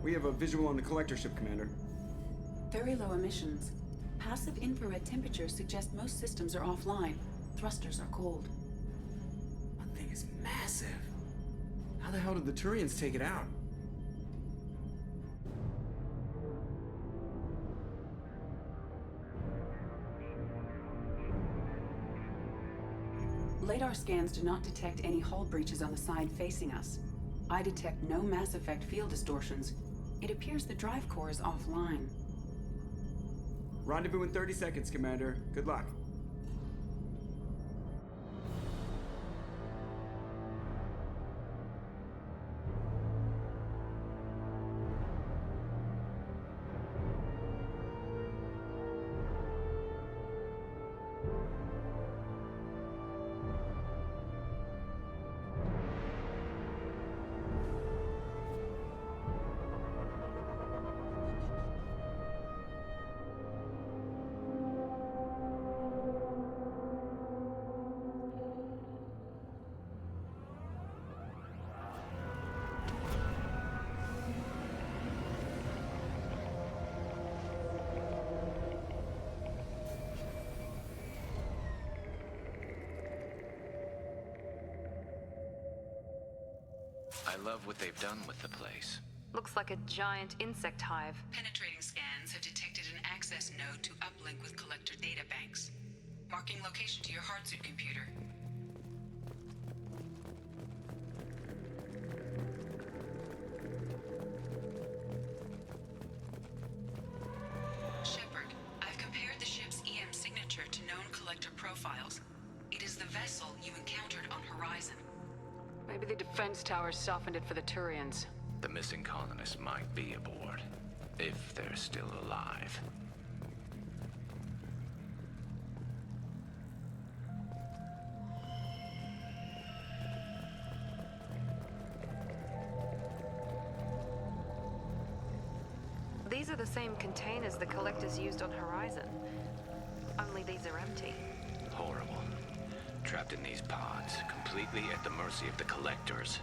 We have a visual on the collector ship, Commander. Very low emissions. Passive infrared temperatures suggest most systems are offline. Thrusters are cold. That thing is massive. How the hell did the Turians take it out? Radar scans do not detect any hull breaches on the side facing us. I detect no mass effect field distortions. It appears the drive core is offline. Rendezvous in 30 seconds, Commander. Good luck. I love what they've done with the place. Looks like a giant insect hive. Penetrating scans have detected an access node to uplink with collector databanks. Marking location to your hardsuit computer. Shepard, I've compared the ship's EM signature to known collector profiles. It is the vessel you encountered on Horizon. Maybe the defense towers softened it for the Turians. The missing colonists might be aboard, if they're still alive. These are the same containers the collectors used on Horizon. Only these are empty. Horrible. Trapped in these pods, completely at the mercy of the collectors.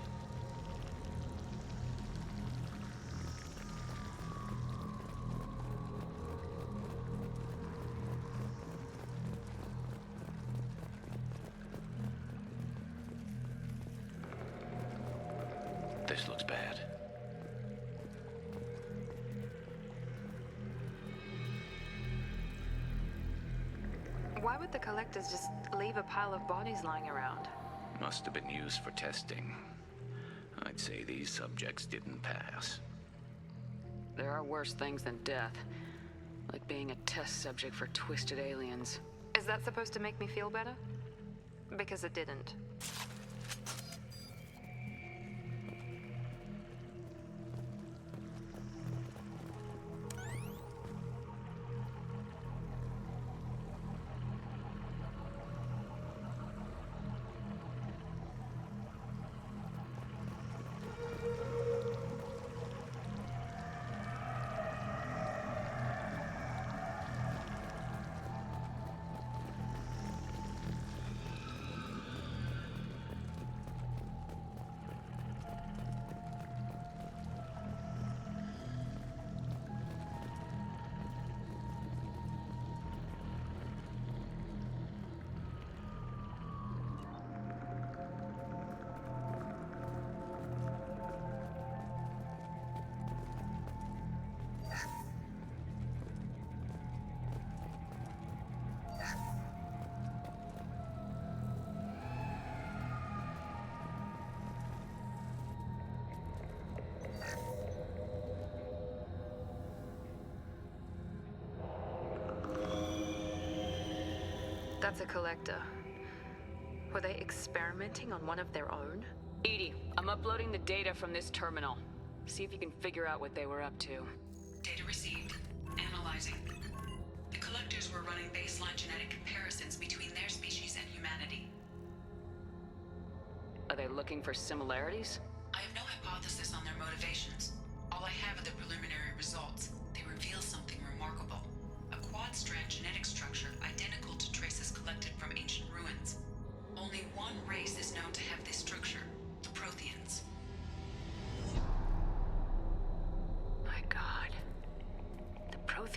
This looks bad. Why would the collectors just leave a pile of bodies lying around? Must have been used for testing. I'd say these subjects didn't pass. There are worse things than death. Like being a test subject for twisted aliens. Is that supposed to make me feel better? Because it didn't. That's a collector. Were they experimenting on one of their own? Edie, I'm uploading the data from this terminal. See if you can figure out what they were up to. Data received. Analyzing. The collectors were running baseline genetic comparisons between their species and humanity. Are they looking for similarities? I have no hypothesis on their motivations. All I have are the preliminary results. They reveal something remarkable. A quad-strand genetic structure identical to traces collected from ancient ruins. Only one race is known to have this structure, the Protheans.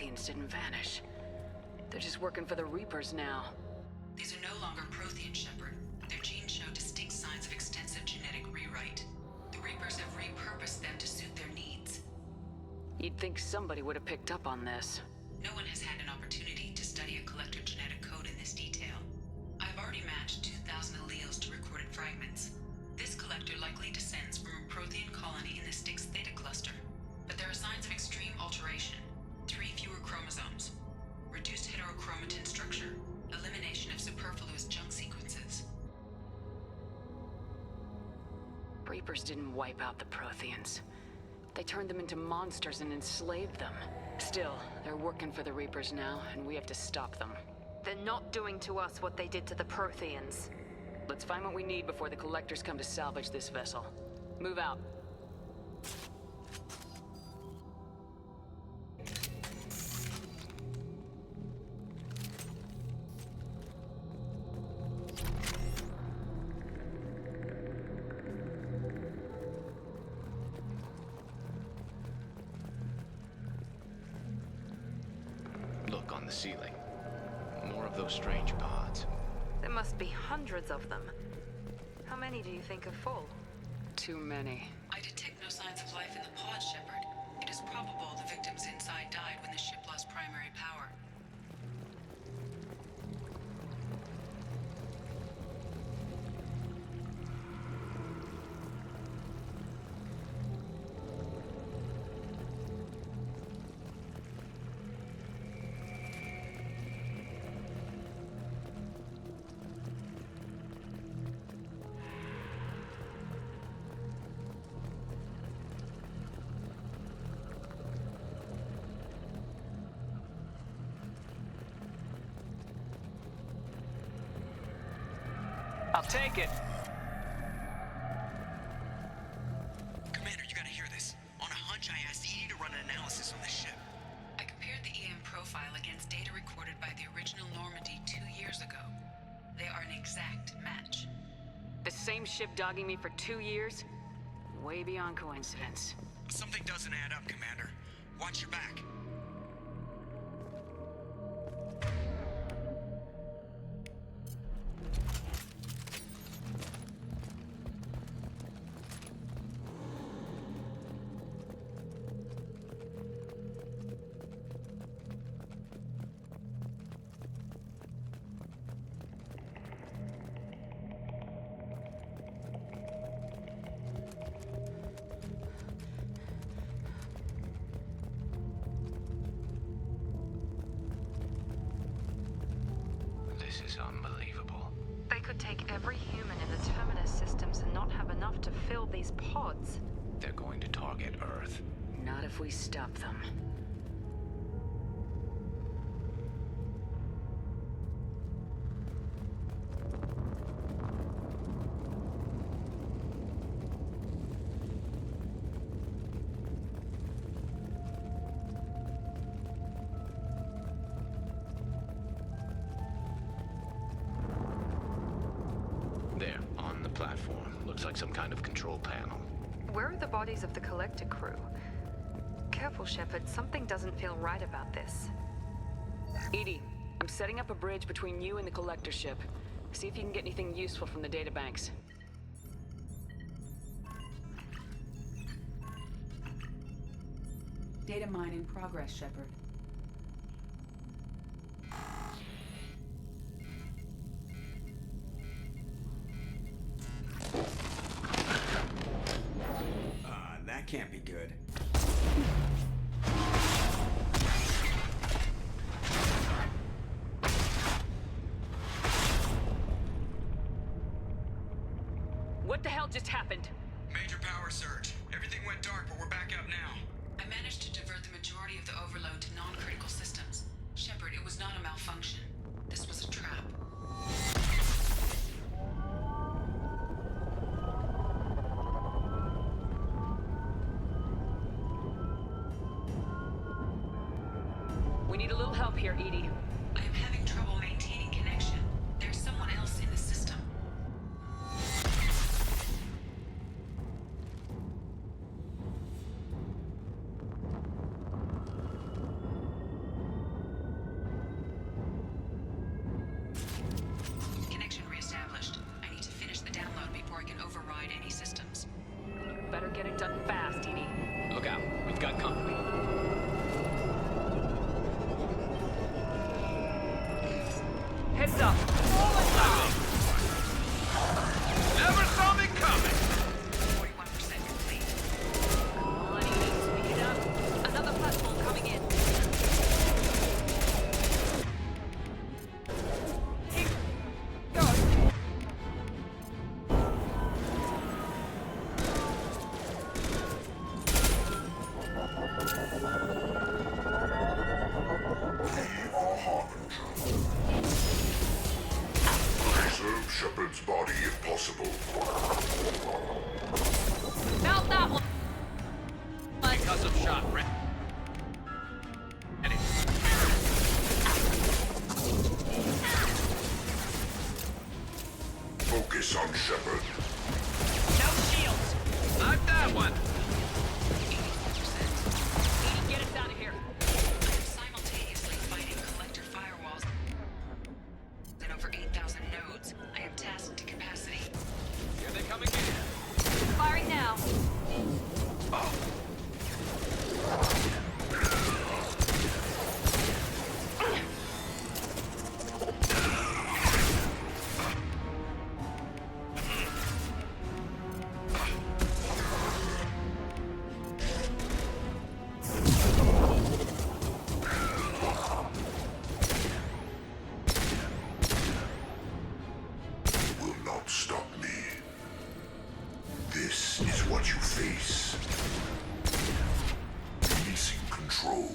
Protheans didn't vanish. They're just working for the Reapers now. These are no longer Prothean, Shepard. Their genes show distinct signs of extensive genetic rewrite. The Reapers have repurposed them to suit their needs. You'd think somebody would have picked up on this. No one has had an opportunity to study a collector genetic code in this detail. I've already matched 2,000 alleles to recorded fragments. This collector likely descends from a Prothean colony in the Styx Theta cluster. But there are signs of extreme alteration. 3 fewer chromosomes. Reduced heterochromatin structure. Elimination of superfluous junk sequences. Reapers didn't wipe out the Protheans. They turned them into monsters and enslaved them. Still, they're working for the Reapers now, and we have to stop them. They're not doing to us what they did to the Protheans. Let's find what we need before the Collectors come to salvage this vessel. Move out. Look on the ceiling. More of those strange pods. There must be hundreds of them. How many do you think are full? Too many. I detect no signs of life in the pod, Shepard. It is probable the victims inside died when the ship lost primary power. I'll take it. Commander, you gotta hear this. On a hunch, I asked Edie to run an analysis on this ship. I compared the EM profile against data recorded by the original Normandy 2 years ago. They are an exact match. The same ship dogging me for 2 years? Way beyond coincidence. Something doesn't add up, Commander. Watch your back. This is unbelievable. They could take every human in the Terminus systems and not have enough to fill these pods. They're going to target Earth. Not if we stop them. There, on the platform. Looks like some kind of control panel. Where are the bodies of the Collector crew? Careful, Shepard. Something doesn't feel right about this. Edie, I'm setting up a bridge between you and the Collector ship. See if you can get anything useful from the databanks. Data mine in progress, Shepard. That can't be good. What the hell just happened? Major power surge. Everything went dark, but we're back up now. I managed to divert the majority of the overload to non-critical systems. Shepard, it was not a malfunction. This was a trap. We need a little help here, Edie. I am having trouble maintaining connection. There's someone else in the system. body if possible. Felt that one. Concussive shot, ready. Focus on Shepard. No shields. Not that one. 84%. Get us out of here. I am simultaneously fighting collector firewalls and over 8,000 nodes. I am tasked to capacity. Here they come again. Firing now. Will not stop me. This is what you face. Releasing control.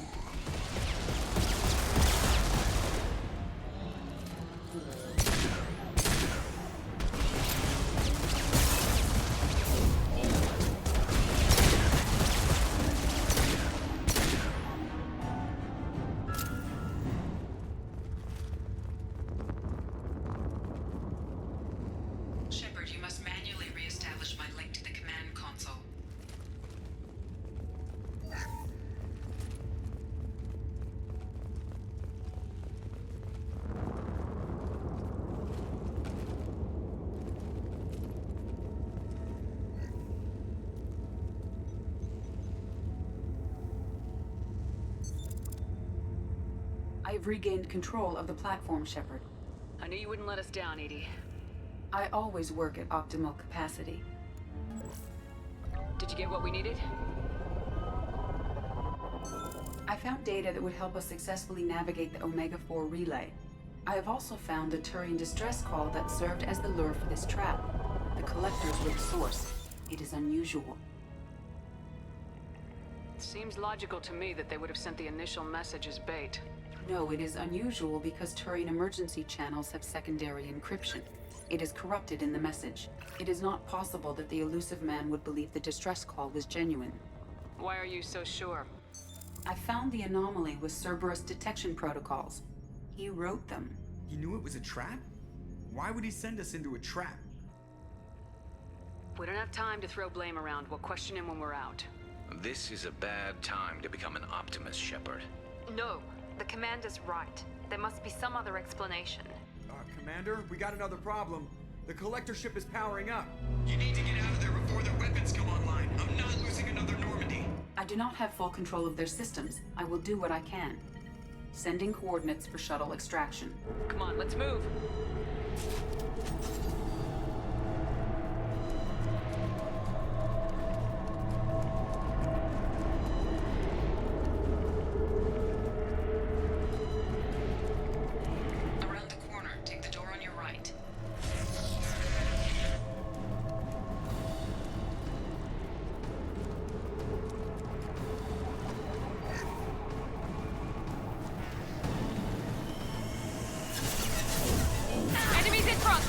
Shepard, you must manually re-establish my link to the command console. I have regained control of the platform, Shepard. I knew you wouldn't let us down, Edie. I always work at optimal capacity. Did you get what we needed? I found data that would help us successfully navigate the Omega-4 relay. I have also found a Turian distress call that served as the lure for this trap. The collectors were the source. It is unusual. Seems logical to me that they would have sent the initial message as bait. No, it is unusual because Turian emergency channels have secondary encryption. It is corrupted in the message. It is not possible that the elusive man would believe the distress call was genuine. Why are you so sure? I found the anomaly with Cerberus detection protocols. He wrote them. He knew it was a trap? Why would he send us into a trap? We don't have time to throw blame around. We'll question him when we're out. This is a bad time to become an optimist, Shepard. No, the commander's right. There must be some other explanation. Commander, we got another problem. The collector ship is powering up. You need to get out of there before their weapons come online. I'm not losing another Normandy. I do not have full control of their systems. I will do what I can. Sending coordinates for shuttle extraction. Come on, let's move. Around the corner, take the door on your right. Enemies in front!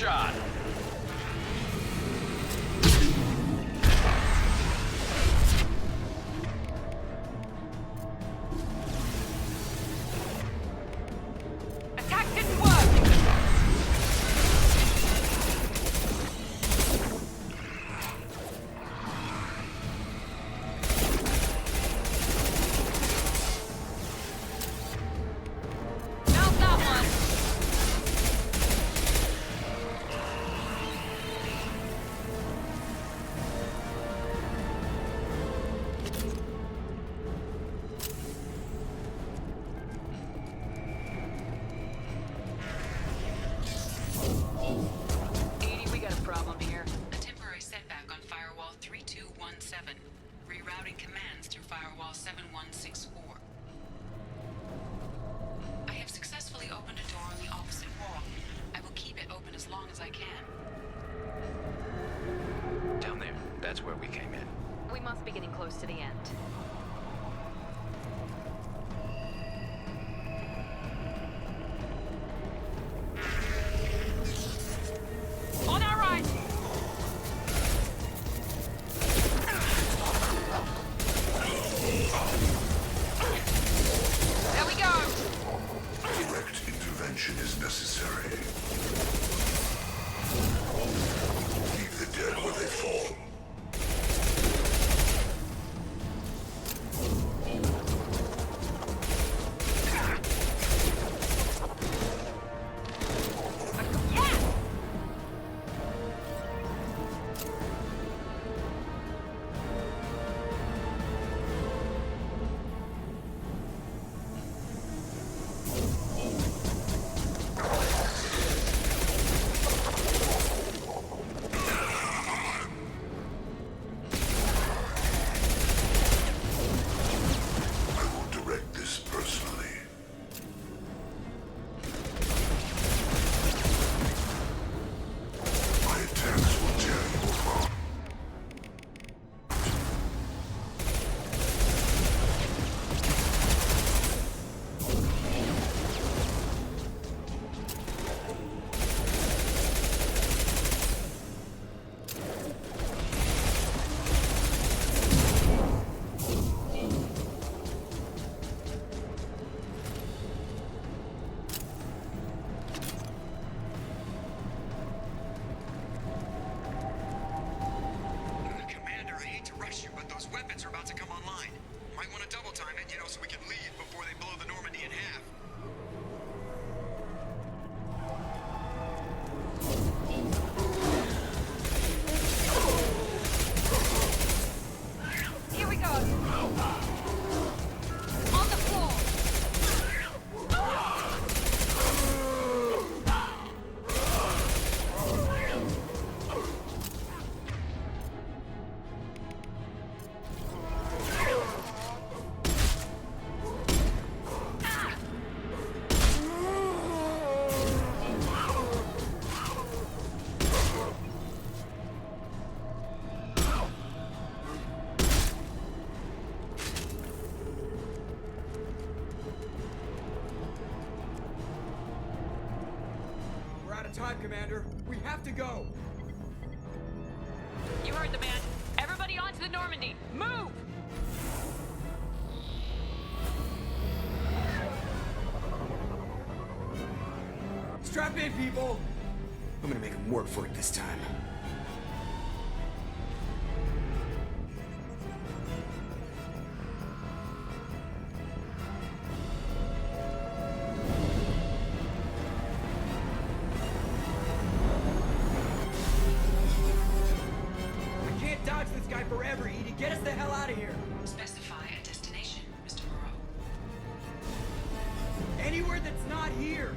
shot. Attack didn't work! Mount that one! Edie, we got a problem here. A temporary setback on Firewall 3217. Rerouting commands through Firewall 7164. I have successfully opened a door on the opposite wall. I will keep it open as long as I can. Down there. That's where we came in. We must be getting close to the end. On our right! There we go! Direct intervention is necessary. Leave the dead where they fall. I will direct this personally. My attacks will tear you apart. Commander, I hate to rush you, but those weapons are about to come online. Might want to double time it, so we can leave before they blow the Normandy in half. Here we go! On the floor! We're out of time, Commander. We have to go. You heard the man. Everybody onto the Normandy! Move! Strap in, people. I'm gonna make him work for it this time. We can't dodge this guy forever, Edie. Get us the hell out of here. Specify a destination, Mr. Moreau. Anywhere that's not here.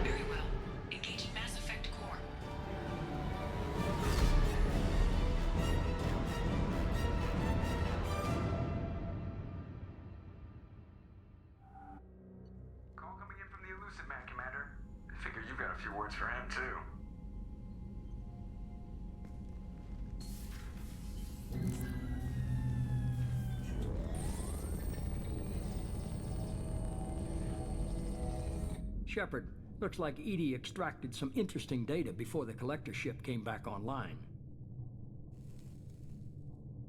Very well. Engaging Mass Effect Core. Call coming in from the Elusive Man, Commander. I figure you've got a few words for him, too. Shepard, Looks like Edie extracted some interesting data before the collector ship came back online.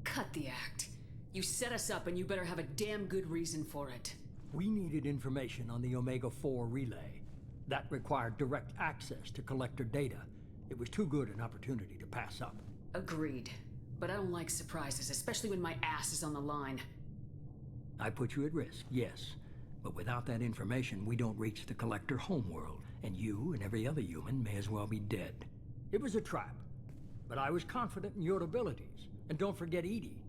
Cut the act. You set us up and you better have a damn good reason for it. We needed information on the Omega-4 relay. That required direct access to collector data. It was too good an opportunity to pass up. Agreed. But I don't like surprises, especially when my ass is on the line. I put you at risk, yes. But without that information, we don't reach the collector homeworld, and you and every other human may as well be dead. It was a trap, but I was confident in your abilities. And don't forget Edie.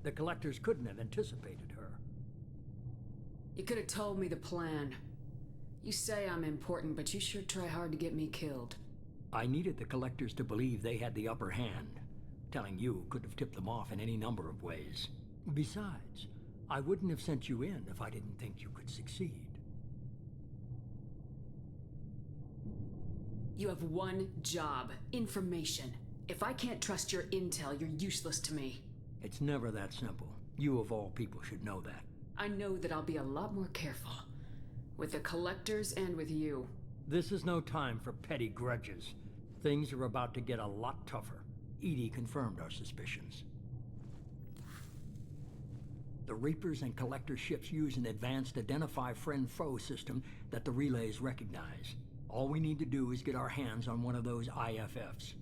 The collectors couldn't have anticipated her. You could have told me the plan. You say I'm important, but you sure try hard to get me killed. I needed the collectors to believe they had the upper hand. Telling you could have tipped them off in any number of ways. Besides, I wouldn't have sent you in if I didn't think you could succeed. You have one job: information. If I can't trust your intel, you're useless to me. It's never that simple. You of all people should know that. I know that I'll be a lot more careful. With the collectors and with you. This is no time for petty grudges. Things are about to get a lot tougher. Edie confirmed our suspicions. The Reapers and Collector ships use an advanced Identify Friend-Foe system that the relays recognize. All we need to do is get our hands on one of those IFFs.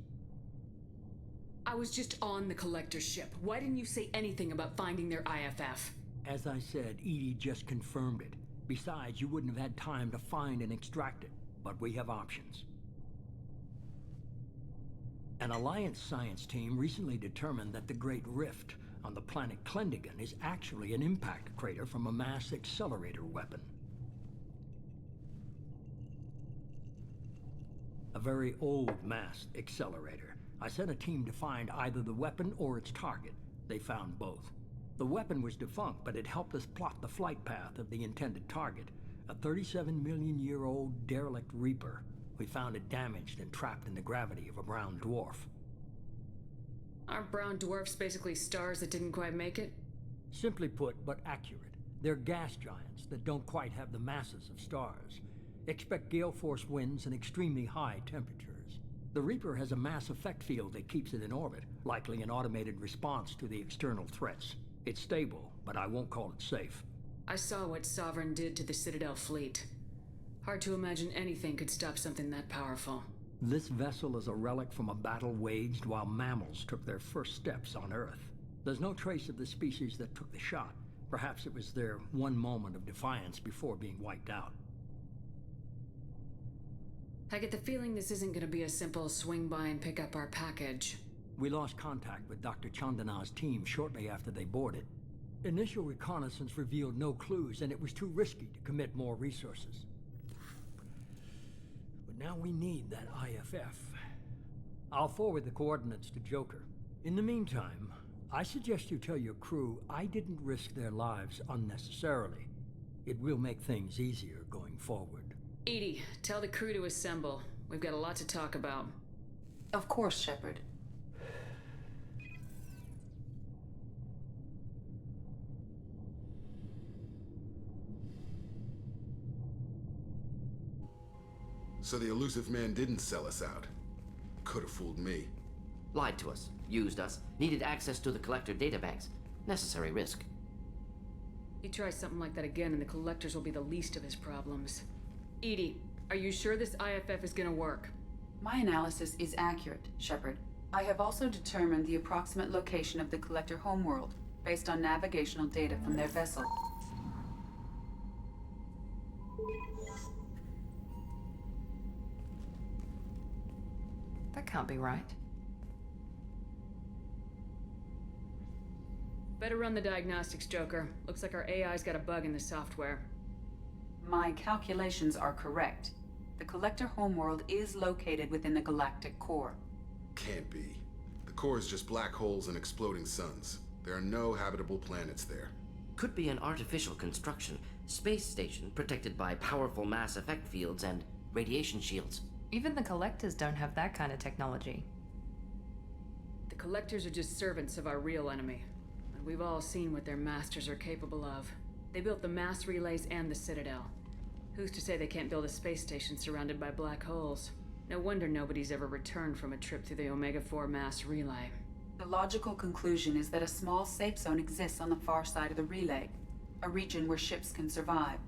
I was just on the Collector ship. Why didn't you say anything about finding their IFF? As I said, Edie just confirmed it. Besides, you wouldn't have had time to find and extract it. But we have options. An Alliance science team recently determined that the Great Rift on the planet Klendigan is actually an impact crater from a mass accelerator weapon. A very old mass accelerator. I sent a team to find either the weapon or its target. They found both. The weapon was defunct, but it helped us plot the flight path of the intended target, a 37-million-year-old derelict Reaper. We found it damaged and trapped in the gravity of a brown dwarf. Aren't brown dwarfs basically stars that didn't quite make it? Simply put, but accurate. They're gas giants that don't quite have the masses of stars. Expect gale force winds and extremely high temperatures. The Reaper has a mass effect field that keeps it in orbit, likely an automated response to the external threats. It's stable, but I won't call it safe. I saw what Sovereign did to the Citadel fleet. Hard to imagine anything could stop something that powerful. This vessel is a relic from a battle waged while mammals took their first steps on Earth. There's no trace of the species that took the shot. Perhaps it was their one moment of defiance before being wiped out. I get the feeling this isn't going to be a simple swing by and pick up our package. We lost contact with Dr. Chandana's team shortly after they boarded. Initial reconnaissance revealed no clues, and it was too risky to commit more resources. But now we need that IFF. I'll forward the coordinates to Joker. In the meantime, I suggest you tell your crew I didn't risk their lives unnecessarily. It will make things easier going forward. Edie, tell the crew to assemble. We've got a lot to talk about. Of course, Shepard. So the elusive man didn't sell us out. Could have fooled me. Lied to us, used us, needed access to the Collector databanks. Necessary risk. You try something like that again and the Collectors will be the least of his problems. Edie, are you sure this IFF is gonna work? My analysis is accurate, Shepard. I have also determined the approximate location of the Collector homeworld, based on navigational data from their vessel. That can't be right. Better run the diagnostics, Joker. Looks like our AI's got a bug in the software. My calculations are correct. The Collector homeworld is located within the galactic core. Can't be. The core is just black holes and exploding suns. There are no habitable planets there. Could be an artificial construction, space station protected by powerful mass effect fields and radiation shields. Even the Collectors don't have that kind of technology. The Collectors are just servants of our real enemy. And we've all seen what their masters are capable of. They built the mass relays and the Citadel. Who's to say they can't build a space station surrounded by black holes? No wonder nobody's ever returned from a trip through the Omega-4 mass relay. The logical conclusion is that a small safe zone exists on the far side of the relay, a region where ships can survive.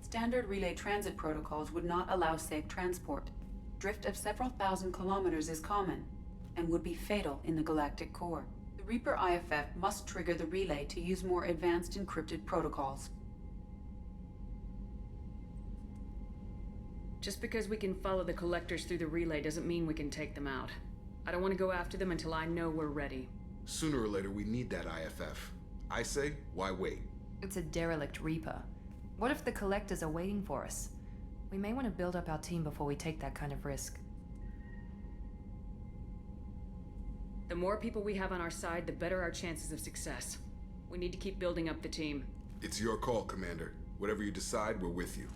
Standard relay transit protocols would not allow safe transport. Drift of several thousand kilometers is common, and would be fatal in the galactic core. The Reaper IFF must trigger the relay to use more advanced encrypted protocols. Just because we can follow the collectors through the relay doesn't mean we can take them out. I don't want to go after them until I know we're ready. Sooner or later, we need that IFF. I say, why wait? It's a derelict Reaper. What if the collectors are waiting for us? We may want to build up our team before we take that kind of risk. The more people we have on our side, the better our chances of success. We need to keep building up the team. It's your call, Commander. Whatever you decide, we're with you.